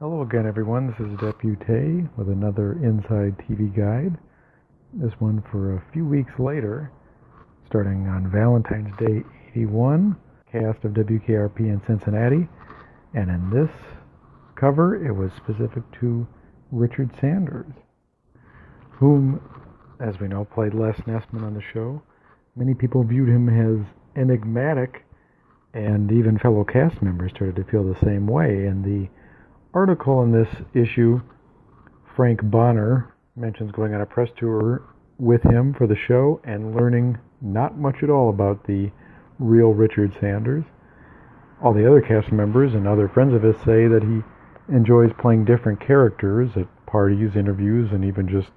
Hello again, everyone. This is Depute with another Inside TV Guide. This one for a few weeks later, starting on Valentine's Day 81, cast of WKRP in Cincinnati. And in this cover, it was specific to Richard Sanders, whom, as we know, played Les Nessman on the show. Many people viewed him as enigmatic, and even fellow cast members started to feel the same way. And the article in this issue, Frank Bonner mentions going on a press tour with him for the show and learning not much at all about the real Richard Sanders. All the other cast members and other friends of his say that he enjoys playing different characters at parties, interviews, and even just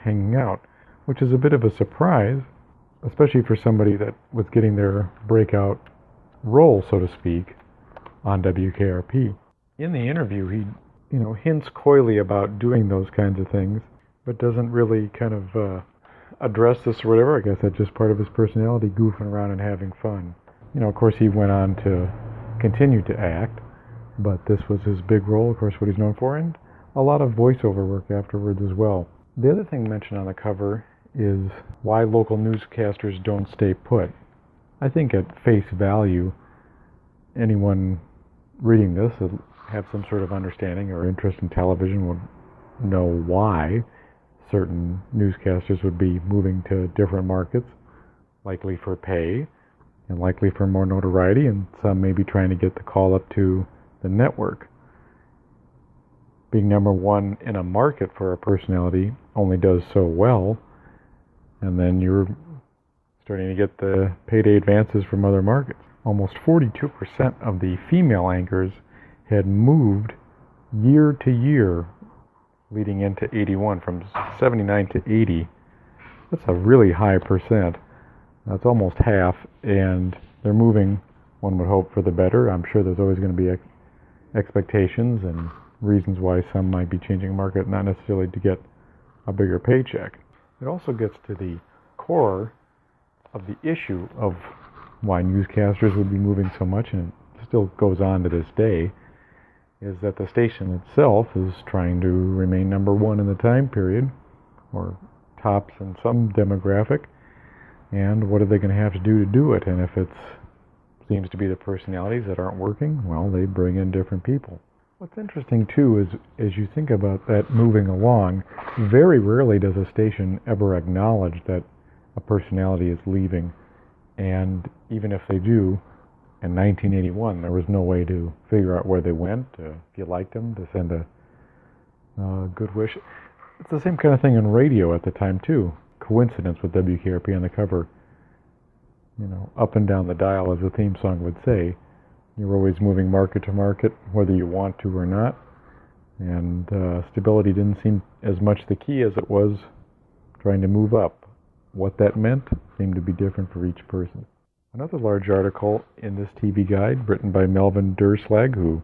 hanging out, which is a bit of a surprise, especially for somebody that was getting their breakout role, so to speak, on WKRP. In the interview, he, hints coyly about doing those kinds of things, but doesn't really kind of address this or whatever. I guess that's just part of his personality, goofing around and having fun. Of course, he went on to continue to act, but this was his big role, of course, what he's known for, and a lot of voiceover work afterwards as well. The other thing mentioned on the cover is why local newscasters don't stay put. I think at face value, anyone reading this would have some sort of understanding or interest in television would know why certain newscasters would be moving to different markets, likely for pay and likely for more notoriety, and some may be trying to get the call up to the network. Being number one in a market for a personality only does so well, and then you're starting to get the payday advances from other markets. Almost 42% of the female anchors had moved year to year leading into 81, from 79 to 80. That's a really high percent. That's almost half, and they're moving, one would hope, for the better. I'm sure there's always going to be expectations and reasons why some might be changing market, not necessarily to get a bigger paycheck. It also gets to the core of the issue of why newscasters would be moving so much, and it still goes on to this day, is that the station itself is trying to remain number one in the time period, or tops in some demographic, and what are they going to have to do it? And if it seems to be the personalities that aren't working, well, they bring in different people. What's interesting too is, as you think about that moving along, very rarely does a station ever acknowledge that a personality is leaving. And even if they do, in 1981, there was no way to figure out where they went, if you liked them, to send a good wish. It's the same kind of thing in radio at the time, too. Coincidence with WKRP on the cover. Up and down the dial, as the theme song would say. You're always moving market to market, whether you want to or not. And stability didn't seem as much the key as it was trying to move up. What that meant seemed to be different for each person. Another large article in this TV Guide, written by Melvin Derslag, who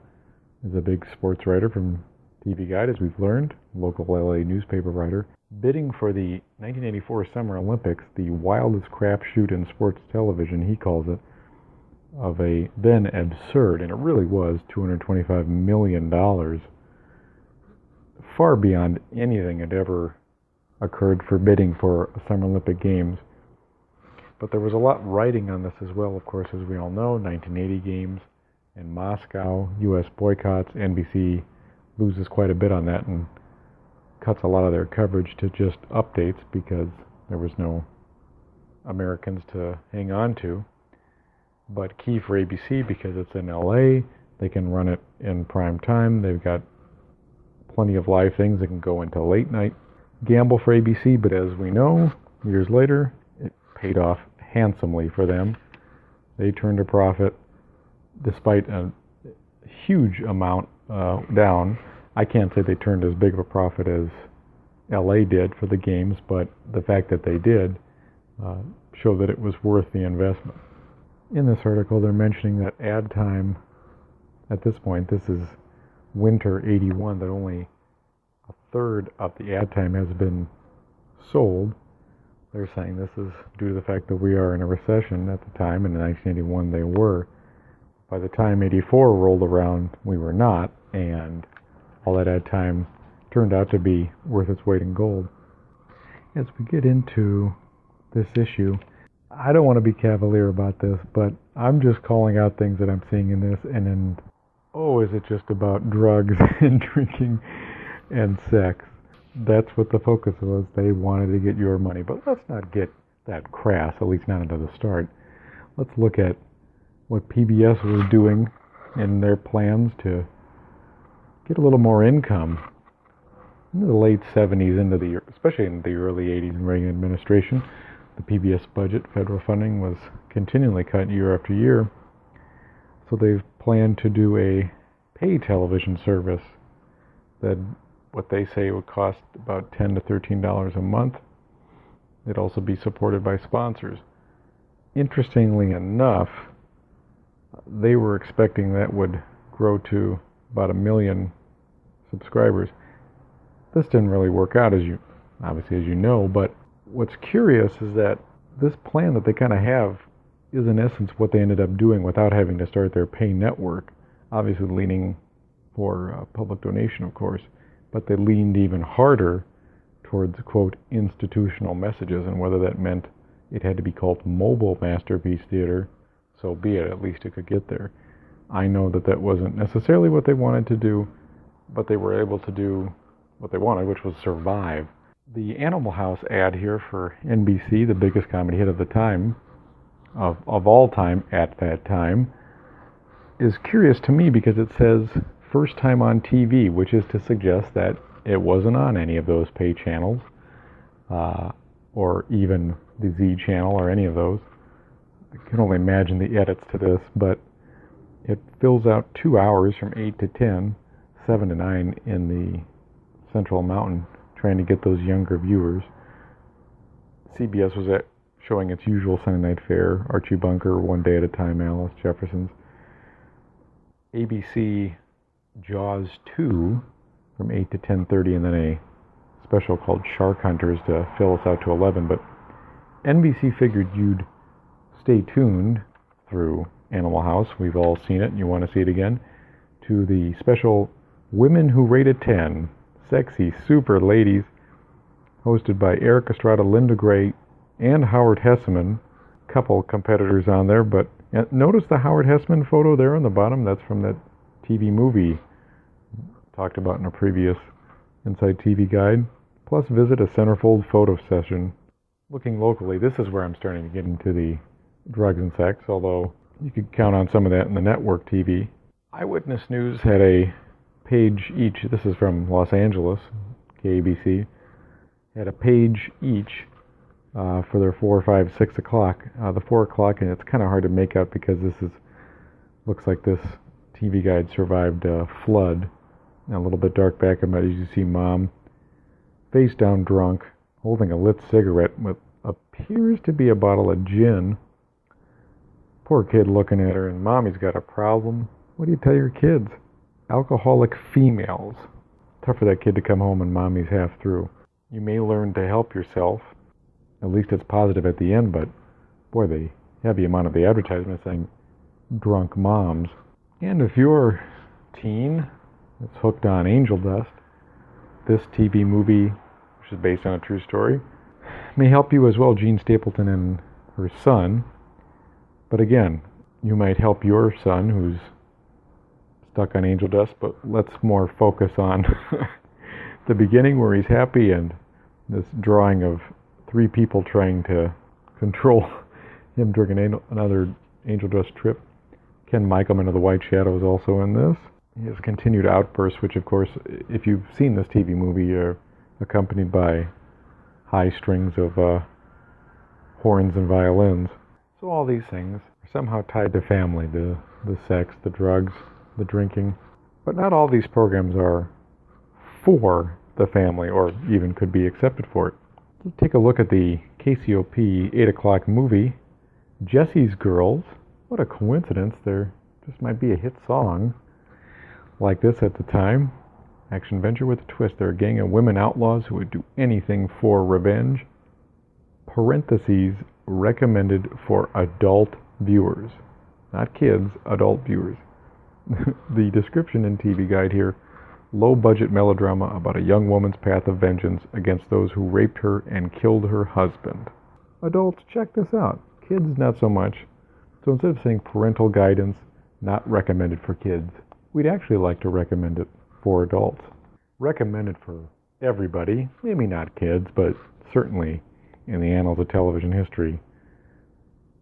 is a big sports writer from TV Guide, as we've learned, local LA newspaper writer, bidding for the 1984 Summer Olympics, the wildest crapshoot in sports television, he calls it, of a then absurd, and it really was, $225 million, far beyond anything had ever occurred for bidding for Summer Olympic Games. But there was a lot writing on this as well, of course, as we all know. 1980 games in Moscow, U.S. boycotts. NBC loses quite a bit on that and cuts a lot of their coverage to just updates because there was no Americans to hang on to. But key for ABC because it's in L.A., they can run it in prime time. They've got plenty of live things that can go into late night. Gamble for ABC, but as we know, years later, it paid off handsomely for them. They turned a profit despite a huge amount down. I can't say they turned as big of a profit as LA did for the games, but the fact that they did showed that it was worth the investment. In this article, they're mentioning that ad time at this point, this is winter 81, that only a third of the ad time has been sold. They're saying this is due to the fact that we are in a recession at the time, and in 1981 they were. By the time 84 rolled around, we were not, and all that ad time turned out to be worth its weight in gold. As we get into this issue, I don't want to be cavalier about this, but I'm just calling out things that I'm seeing in this, and then, oh, is it just about drugs and drinking and sex? That's what the focus was. They wanted to get your money, but let's not get that crass, at least not into the start. Let's look at what PBS was doing in their plans to get a little more income. In the late 70s, especially in the early 80s in Reagan administration, the PBS budget, federal funding, was continually cut year after year. So they've planned to do a pay television service that what they say would cost about $10 to $13 a month. It'd also be supported by sponsors. Interestingly enough, they were expecting that would grow to about 1 million subscribers. This didn't really work out, as you know, but what's curious is that this plan that they kind of have is in essence what they ended up doing without having to start their pay network, obviously leaning for public donation, of course, but they leaned even harder towards, quote, institutional messages, and whether that meant it had to be called mobile masterpiece theater, so be it, at least it could get there. I know that wasn't necessarily what they wanted to do, but they were able to do what they wanted, which was survive. The Animal House ad here for NBC, the biggest comedy hit of the time, of all time at that time, is curious to me because it says first time on TV, which is to suggest that it wasn't on any of those pay channels, or even the Z channel or any of those. I can only imagine the edits to this, but it fills out 2 hours from 8 to 10, 7 to 9 in the Central Mountain, trying to get those younger viewers. CBS was showing its usual Sunday night fare, Archie Bunker, One Day at a Time, Alice, Jeffersons. ABC, Jaws 2 from 8 to 10:30, and then a special called Shark Hunters to fill us out to 11. But NBC figured you'd stay tuned through Animal House. We've all seen it, and you want to see it again, to the special Women Who Rate a 10, Sexy Super Ladies, hosted by Eric Estrada, Linda Gray, and Howard Hesseman. Couple competitors on there, but notice the Howard Hesseman photo there on the bottom. That's from that TV movie talked about in a previous Inside TV Guide. Plus visit a centerfold photo session. Looking locally, this is where I'm starting to get into the drugs and sex, although you could count on some of that in the network TV. Eyewitness News had a page each. This is from Los Angeles, KABC. Had a page each for their 4, 5, 6 o'clock. The 4 o'clock, and it's kind of hard to make out because looks like this TV guide survived a flood. And a little bit dark background, as you see Mom face down drunk, holding a lit cigarette with appears to be a bottle of gin. Poor kid looking at her, and Mommy's got a problem. What do you tell your kids? Alcoholic females. Tough for that kid to come home and Mommy's half through. You may learn to help yourself. At least it's positive at the end, but boy, the heavy amount of the advertisement saying drunk moms. And if you're a teen that's hooked on angel dust, this TV movie, which is based on a true story, may help you as well. Jean Stapleton and her son. But again, you might help your son who's stuck on angel dust, but let's more focus on the beginning where he's happy and this drawing of 3 people trying to control him during another angel dust trip. Ken Michelman of the White Shadow is also in this. His continued outbursts, which of course, if you've seen this TV movie, are accompanied by high strings of horns and violins. So all these things are somehow tied to family, the sex, the drugs, the drinking. But not all these programs are for the family, or even could be accepted for it. Let's take a look at the KCOP 8 o'clock movie, Jesse's Girls. What a coincidence. There just might be a hit song like this at the time. Action venture with a twist. They're a gang of women outlaws who would do anything for revenge. Parentheses, recommended for adult viewers. Not kids, adult viewers. The description in TV Guide here low-budget melodrama about a young woman's path of vengeance against those who raped her and killed her husband. Adults, check this out. Kids, not so much. So instead of saying parental guidance, not recommended for kids, we'd actually like to recommend it for adults. Recommended for everybody, maybe not kids, but certainly in the annals of television history.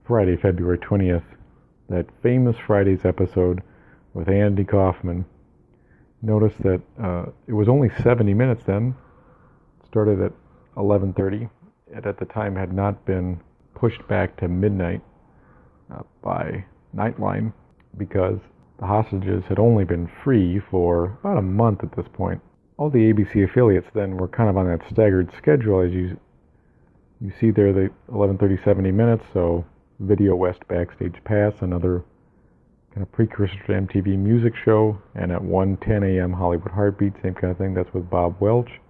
Friday, February 20th, that famous Friday's episode with Andy Kaufman. Notice that it was only 70 minutes then. Started at 11:30. It at the time had not been pushed back to midnight by Nightline because the hostages had only been free for about a month at this point. All the ABC affiliates then were kind of on that staggered schedule. As you see there, the 11:30, 70 minutes, so Video West Backstage Pass, another kind of precursor to MTV Music Show, and at 1:10 a.m. Hollywood Heartbeat, same kind of thing. That's with Bob Welch.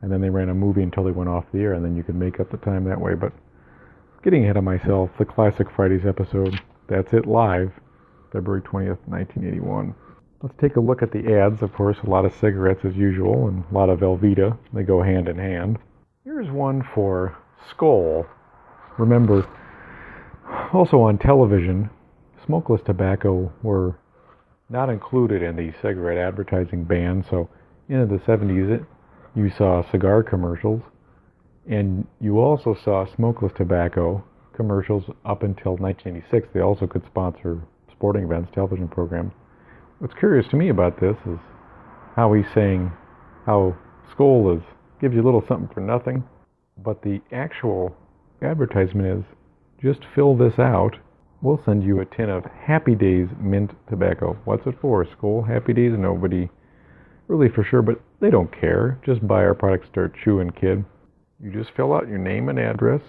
And then they ran a movie until they went off the air, and then you could make up the time that way. But getting ahead of myself, the classic Fridays episode, That's It Live, February 20th, 1981. Let's take a look at the ads. Of course, a lot of cigarettes as usual, and a lot of Velveeta. They go hand in hand. Here's one for Skoal. Remember, also on television, smokeless tobacco were not included in the cigarette advertising ban. So in the 70s, you saw cigar commercials, and you also saw smokeless tobacco commercials up until 1986. They also could sponsor sporting events, television programs. What's curious to me about this is how he's saying how Skoal gives you a little something for nothing, but the actual advertisement is, just fill this out, we'll send you a tin of Happy Days mint tobacco. What's it for? Skoal Happy Days? Nobody really for sure, but they don't care. Just buy our product, start chewing, kid. You just fill out your name and address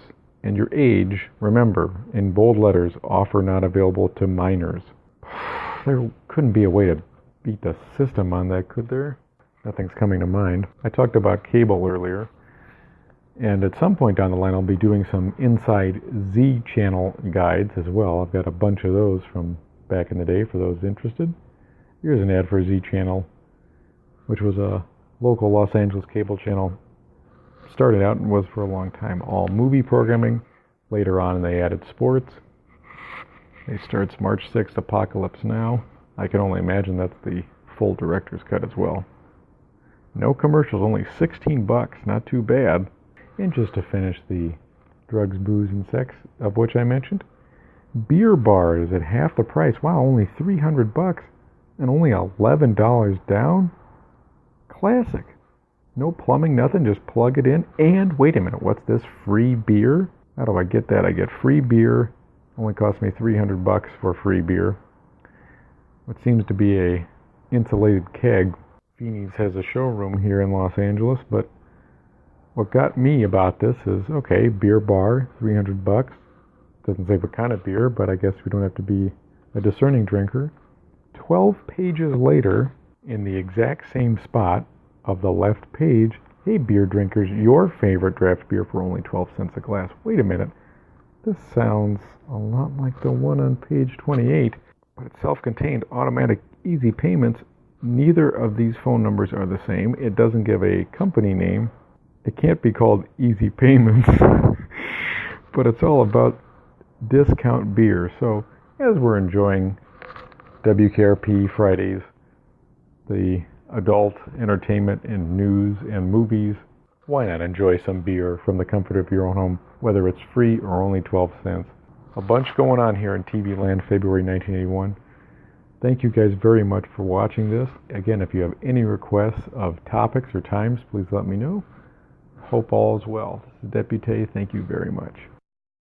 and your age. Remember, in bold letters, offer not available to minors. There couldn't be a way to beat the system on that, could there? Nothing's coming to mind. I talked about cable earlier, and at some point down the line I'll be doing some Inside Z channel guides as well. I've got a bunch of those from back in the day for those interested. Here's an ad for Z channel, which was a local Los Angeles cable channel. Started out and was for a long time all movie programming. Later on they added sports. It starts March 6th, Apocalypse Now. I can only imagine that's the full director's cut as well. No commercials, only $16, not too bad. And just to finish the drugs, booze, and sex of which I mentioned, beer bar is at half the price. Wow, only $300 and only $11 down? Classic. No plumbing, nothing, just plug it in. And wait a minute, what's this? Free beer? How do I get that? I get free beer. Only cost me $300 for free beer. What seems to be a insulated keg. Feeney's has a showroom here in Los Angeles, but what got me about this is, okay, beer bar, $300. Doesn't say what kind of beer, but I guess we don't have to be a discerning drinker. 12 pages later, in the exact same spot of the left page, hey beer drinkers, your favorite draft beer for only 12 cents a glass. Wait a minute. This sounds a lot like the one on page 28, but it's self-contained, automatic, easy payments. Neither of these phone numbers are the same. It doesn't give a company name. It can't be called Easy Payments, but it's all about discount beer. So as we're enjoying WKRP Fridays, the adult entertainment and news and movies, why not enjoy some beer from the comfort of your own home, whether it's free or only 12 cents. A bunch going on here in TV land, February 1981. Thank you guys very much for watching this. Again, if you have any requests of topics or times, please let me know. Hope all is well. This is Deputy. Thank you very much.